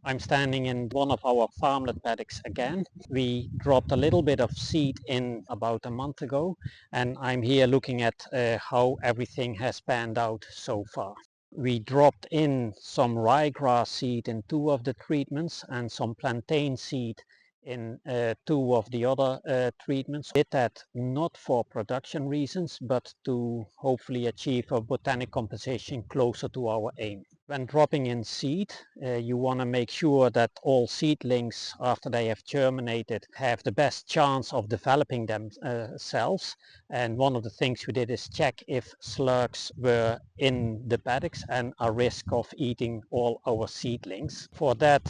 I'm standing in one of our farmlet paddocks again. We dropped a little bit of seed in about a month ago, and I'm here looking at how everything has panned out so far. We dropped in some ryegrass seed in two of the treatments and some plantain seed in two of the other treatments. Did that not for production reasons, but to hopefully achieve a botanic composition closer to our aim. When dropping in seed, you want to make sure that all seedlings, after they have germinated, have the best chance of developing themselves. And one of the things we did is check if slugs were in the paddocks and a risk of eating all our seedlings. For that,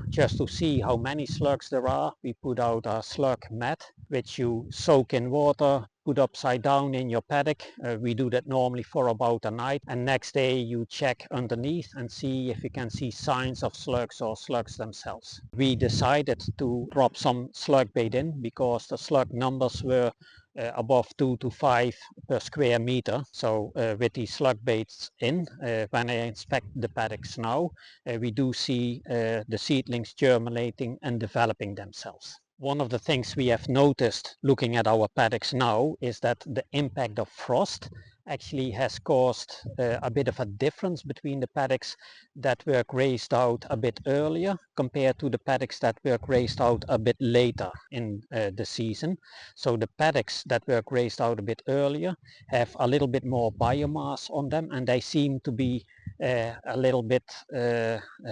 just to see how many slugs there are, we put out a slug mat, which you soak in water, put upside down in your paddock. We do that normally for about a night, and next day you check underneath and see if you can see signs of slugs or slugs themselves. We decided to drop some slug bait in because the slug numbers were above 2 to 5 per square meter. So with these slug baits in, when I inspect the paddocks now, we do see the seedlings germinating and developing themselves. One of the things we have noticed looking at our paddocks now is that the impact of frost actually has caused a bit of a difference between the paddocks that were grazed out a bit earlier compared to the paddocks that were grazed out a bit later in the season. So the paddocks that were grazed out a bit earlier have a little bit more biomass on them, and they seem to be a little bit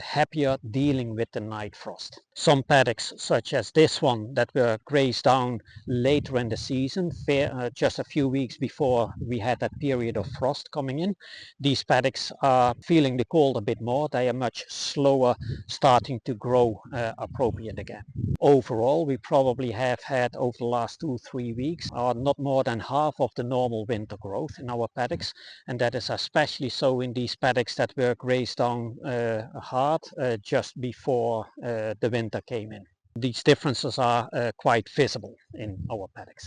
happier dealing with the night frost. Some paddocks, such as this one, that were grazed down later in the season, just a few weeks before we had that period of frost coming in, these paddocks are feeling the cold a bit more. They are much slower starting to grow appropriate again. Overall, we probably have had over the last 2-3 weeks not more than half of the normal winter growth in our paddocks, and that is especially so in these paddocks that were grazed down hard just before the winter came in. These differences are quite visible in our paddocks.